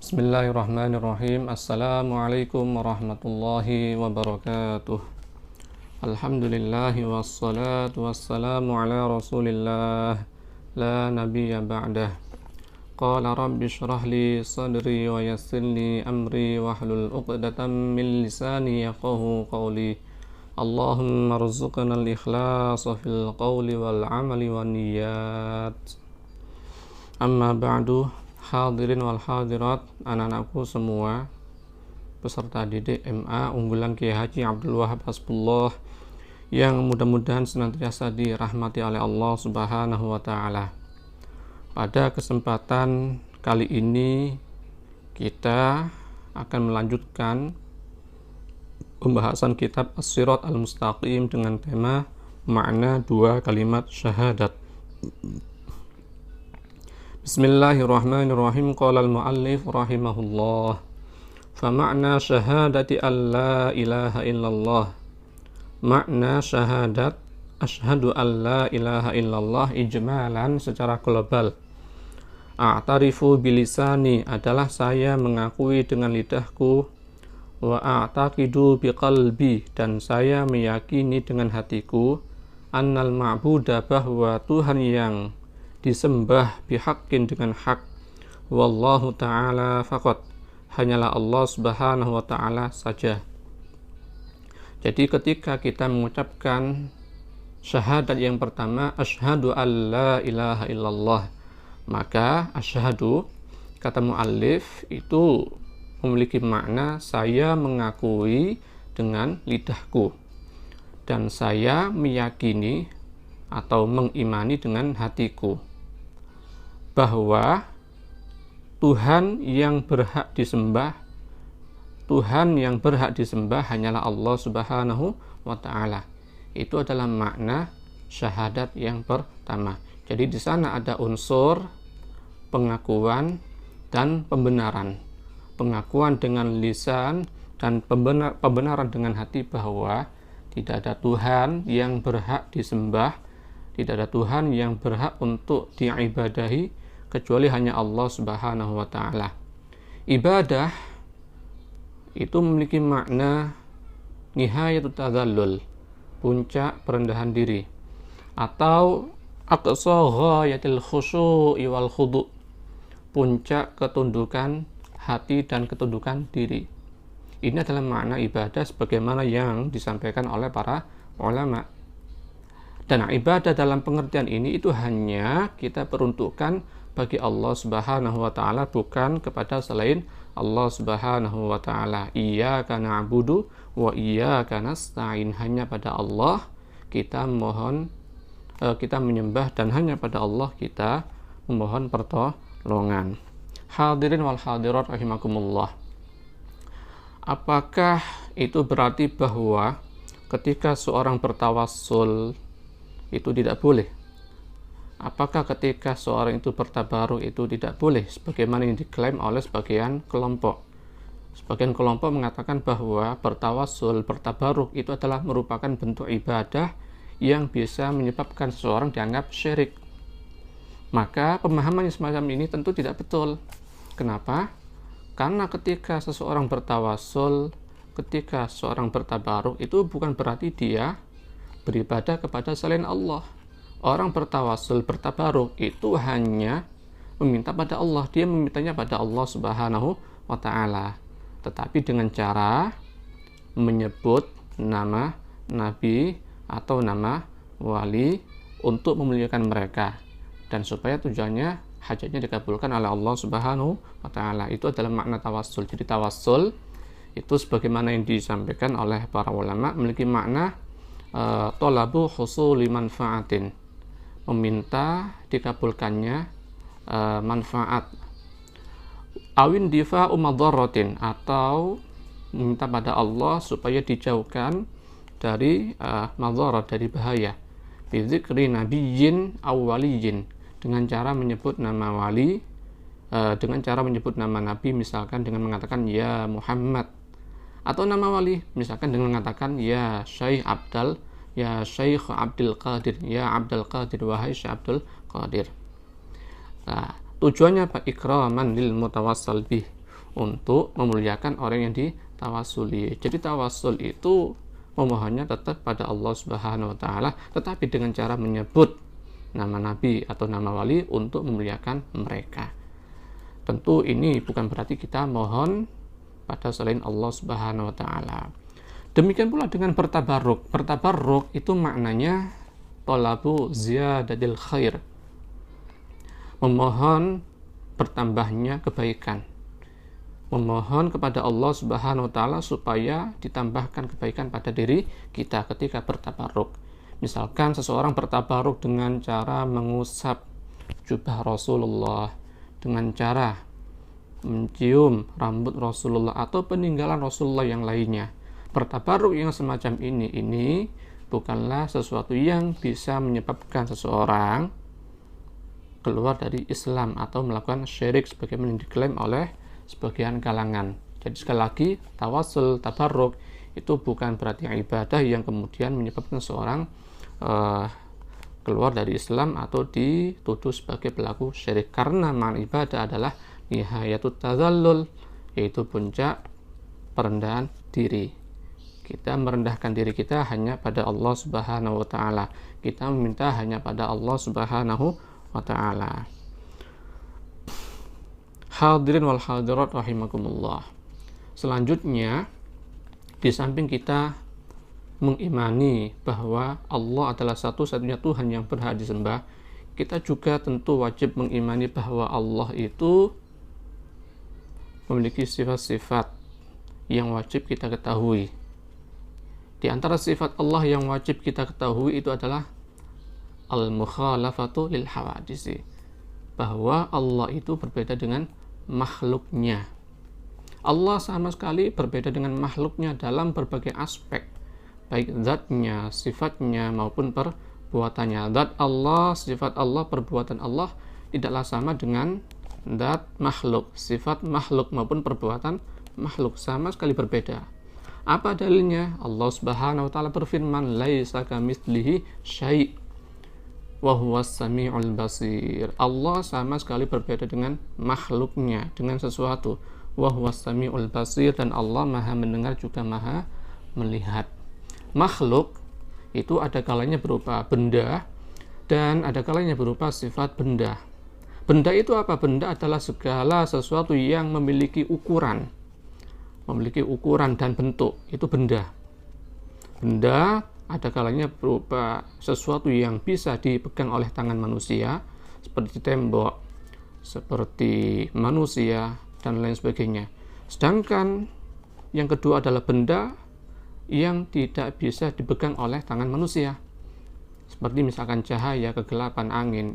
Bismillahirrahmanirrahim. Assalamualaikum warahmatullahi wabarakatuh. Alhamdulillahi wassalatu wassalamu ala rasulillah la nabiyya ba'dah. Qala rabbi shrah li sadri wa yassir li amri wahlul 'uqdatam min lisani yafqahu qawli. Allahumma rzuqna al-ikhlasa fil qawli wal 'amali wan niyyat. Amma ba'du. Hadirin wal hadirat, anak-anakku semua, peserta didik MA unggulan Kiai Haji Abdul Wahab Hasbullah yang mudah-mudahan senantiasa dirahmati oleh Allah Subhanahu wa taala. Pada kesempatan kali ini kita akan melanjutkan pembahasan kitab As-Sirat Al-Mustaqim dengan tema makna dua kalimat syahadat. Bismillahirrahmanirrahim. Qala al-muallif rahimahullah. Fa ma'na syahadati an la ilaha illallah. Makna syahadat asyhadu an la ilaha illallah ijmalan secara global. A'tarifu bilisani adalah saya mengakui dengan lidahku, wa a'taqidu biqalbi dan saya meyakini dengan hatiku, annal ma'buda bahwa Tuhan yang disembah bihaqqin dengan hak, wallahu ta'ala faqat, hanyalah Allah Subhanahu wa ta'ala saja. Jadi ketika kita mengucapkan syahadat yang pertama, asyhadu an la ilaha illallah, maka asyhadu, kata muallif, itu memiliki makna saya mengakui dengan lidahku dan saya meyakini atau mengimani dengan hatiku bahwa Tuhan yang berhak disembah hanyalah Allah Subhanahu wa ta'ala. Itu adalah makna syahadat yang pertama. Jadi di sana ada unsur pengakuan dan pembenaran. Pengakuan dengan lisan dan pembenaran dengan hati bahwa tidak ada Tuhan yang berhak disembah, tidak ada Tuhan yang berhak untuk diibadahi kecuali hanya Allah Subhanahu wa ta'ala. Ibadah itu memiliki makna nihayatut tadzallul, puncak perendahan diri, atau aqsa ghayatil khusyu'i wal khudu', puncak ketundukan hati dan ketundukan diri. Ini adalah makna ibadah sebagaimana yang disampaikan oleh para ulama. Dan ibadah dalam pengertian ini itu hanya kita peruntukkan bagi Allah Subhanahu wa ta'ala, bukan kepada selain Allah Subhanahu wa ta'ala. Iyyaka na'budu wa iyyaka nasta'in, hanya pada Allah kita menyembah dan hanya pada Allah kita memohon pertolongan. Hadirin wal hadirat rahimakumullah. Apakah itu berarti bahwa ketika seorang bertawassul itu tidak boleh? Apakah ketika seorang itu bertabaruk itu tidak boleh, sebagaimana yang diklaim oleh sebagian kelompok? Sebagian kelompok mengatakan bahwa bertawassul, bertabaruk itu adalah merupakan bentuk ibadah yang bisa menyebabkan seseorang dianggap syirik. Maka pemahaman yang semacam ini tentu tidak betul. Kenapa? Karena ketika seseorang bertawassul, ketika seseorang bertabaruk, itu bukan berarti dia beribadah kepada selain Allah. Orang bertawassul, bertabaruk itu hanya meminta pada Allah, dia memintanya pada Allah Subhanahu wa ta'ala, tetapi dengan cara menyebut nama nabi atau nama wali untuk memuliakan mereka, dan supaya tujuannya hajatnya dikabulkan oleh Allah Subhanahu wa ta'ala. Itu adalah makna tawassul. Jadi tawassul itu sebagaimana yang disampaikan oleh para ulama memiliki makna thalabu husuli manfaatin, meminta dikabulkannya manfaat, awin difa'u madharatin, atau meminta pada Allah supaya dijauhkan dari madharat, dari bahaya, bizikri nabiyyin aw waliyyin, dengan cara menyebut nama wali, dengan cara menyebut nama nabi, misalkan dengan mengatakan ya Muhammad, atau nama wali misalkan dengan mengatakan ya Syekh Abdul Qadir, ya Abdul Qadir, wahai Syekh Abdul Qadir. Nah, tujuannya apa? Ikraman lil mutawassal bih, untuk memuliakan orang yang ditawasuli. Jadi tawasul itu memohonnya tetap pada Allah Subhanahu wa taala, tetapi dengan cara menyebut nama nabi atau nama wali untuk memuliakan mereka. Tentu ini bukan berarti kita mohon pada selain Allah Subhanahu wa taala. Demikian pula dengan bertabarruk. Bertabarruk itu maknanya talabu ziyadatil khair. Memohon bertambahnya kebaikan. Memohon kepada Allah Subhanahu wa taala supaya ditambahkan kebaikan pada diri kita ketika bertabarruk. Misalkan seseorang bertabarruk dengan cara mengusap jubah Rasulullah, dengan cara mencium rambut Rasulullah atau peninggalan Rasulullah yang lainnya. Bertabarruk yang semacam ini bukanlah sesuatu yang bisa menyebabkan seseorang keluar dari Islam atau melakukan syirik sebagaimana diklaim oleh sebagian kalangan. Jadi sekali lagi, tawasul, tabarruk itu bukan berarti ibadah yang kemudian menyebabkan seseorang keluar dari Islam atau dituduh sebagai pelaku syirik, karena makna ibadah adalah nihayatut tazallul, yaitu puncak perendahan diri. Kita merendahkan diri kita hanya pada Allah Subhanahu wa taala. Kita meminta hanya pada Allah Subhanahu wa taala. Hadirin wal hadirat rahimakumullah. Selanjutnya, di samping kita mengimani bahwa Allah adalah satu-satunya Tuhan yang berhak disembah, kita juga tentu wajib mengimani bahwa Allah itu memiliki sifat-sifat yang wajib kita ketahui. Di antara sifat Allah yang wajib kita ketahui itu adalah al-mukhalafatu lil hawadisi, bahwa Allah itu berbeda dengan makhluknya. Allah sama sekali berbeda dengan makhluknya dalam berbagai aspek, baik zatnya, sifatnya, maupun perbuatannya. Zat Allah, sifat Allah, perbuatan Allah tidaklah sama dengan zat makhluk. Sifat makhluk maupun perbuatan makhluk sama sekali berbeda. Apa dalilnya? Allah Subhanahu wa taala berfirman, "Laisa kamitslihi syai' wa huwas samiul basir." Allah sama sekali berbeda dengan makhluknya, dengan sesuatu. Wa huwas samiul basir, dan Allah Maha mendengar juga Maha melihat. Makhluk itu ada kalanya berupa benda dan ada kalanya berupa sifat benda. Benda itu apa? Benda adalah segala sesuatu yang memiliki ukuran dan bentuk, itu benda. Benda ada kalanya berupa sesuatu yang bisa dipegang oleh tangan manusia, seperti tembok, seperti manusia, dan lain sebagainya. Sedangkan yang kedua adalah benda yang tidak bisa dipegang oleh tangan manusia, seperti misalkan cahaya, kegelapan angin,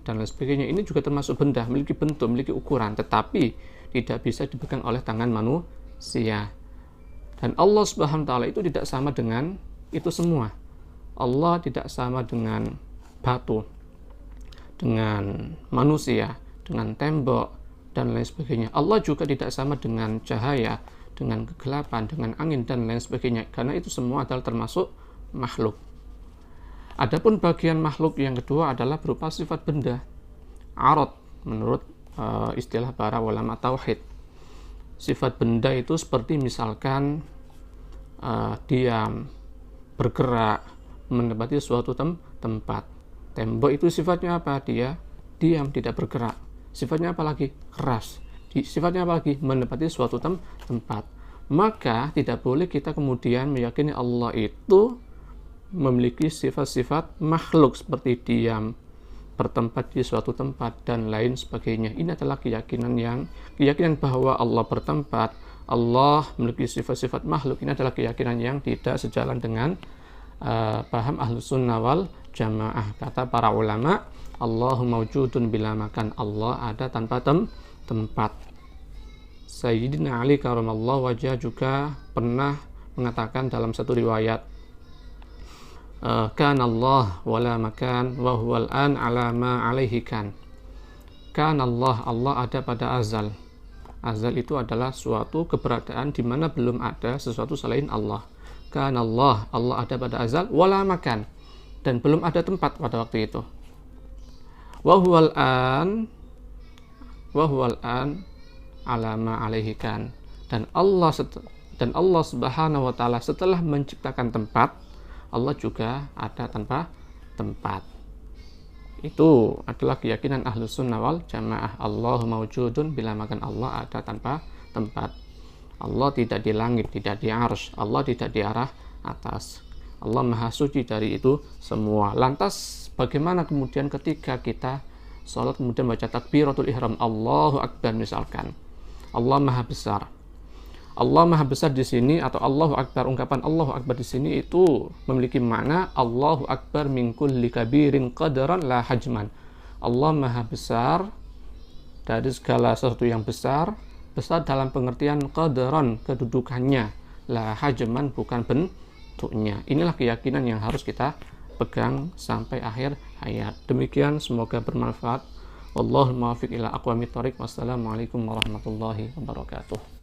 dan lain sebagainya. Ini juga termasuk benda, memiliki bentuk, memiliki ukuran, tetapi tidak bisa dipegang oleh tangan manusia. Dan Allah Subhanahu wa taala itu tidak sama dengan itu semua. Allah tidak sama dengan batu, dengan manusia, dengan tembok, dan lain sebagainya. Allah juga tidak sama dengan cahaya, dengan kegelapan, dengan angin, dan lain sebagainya, karena itu semua adalah termasuk makhluk. Adapun bagian makhluk yang kedua adalah berupa sifat benda, arad, menurut istilah para ulama tauhid. Sifat benda itu seperti misalkan diam, bergerak, menempati suatu tempat. Tembok itu sifatnya apa? Dia diam, tidak bergerak. Sifatnya apa lagi? Keras. Sifatnya apa lagi? Menempati suatu tempat. Maka tidak boleh kita kemudian meyakini Allah itu memiliki sifat-sifat makhluk seperti diam, bertempat di suatu tempat, dan lain sebagainya. Ini adalah keyakinan bahwa Allah bertempat, Allah memiliki sifat-sifat makhluk. Ini adalah keyakinan yang tidak sejalan dengan paham Ahlus Sunnah wal Jamaah. Kata para ulama, Allahu mawjudun bila makan, Allah ada tanpa tempat. Sayyidina Ali karamallahu wajah juga pernah mengatakan dalam satu riwayat, kan Allah wala makan wa huwal an ala ma alaihi kan. Kan Allah, Allah ada pada azal. Azal itu adalah suatu keberadaan di mana belum ada sesuatu selain Allah. Kan Allah, Allah ada pada azal, wala makan, dan belum ada tempat pada waktu itu. Wa huwal an ala ma alaihi kan. Dan Allah Subhanahu wa taala setelah menciptakan tempat, Allah juga ada tanpa tempat. Itu adalah keyakinan Ahlus Sunnah wal Jamaah. Allahu mawjudun, bila makan Allah ada tanpa tempat. Allah tidak di langit, tidak di arsy, Allah tidak di arah atas. Allah maha suci dari itu semua. Lantas bagaimana kemudian ketika kita sholat kemudian baca takbiratul ihram, Allahu Akbar misalkan. Allah maha besar. Allah maha besar di sini atau Allahu Akbar, ungkapan Allahu Akbar di sini itu memiliki makna Allahu Akbar min kulli kabirin qadaran la hajman. Allah maha besar dari segala sesuatu yang besar, besar dalam pengertian qadaran, kedudukannya, la hajman, bukan bentuknya. Inilah keyakinan yang harus kita pegang sampai akhir hayat. Demikian, semoga bermanfaat. Wallahul muwaffiq ila aqwamit thoriq. Wassalamualaikum warahmatullahi wabarakatuh.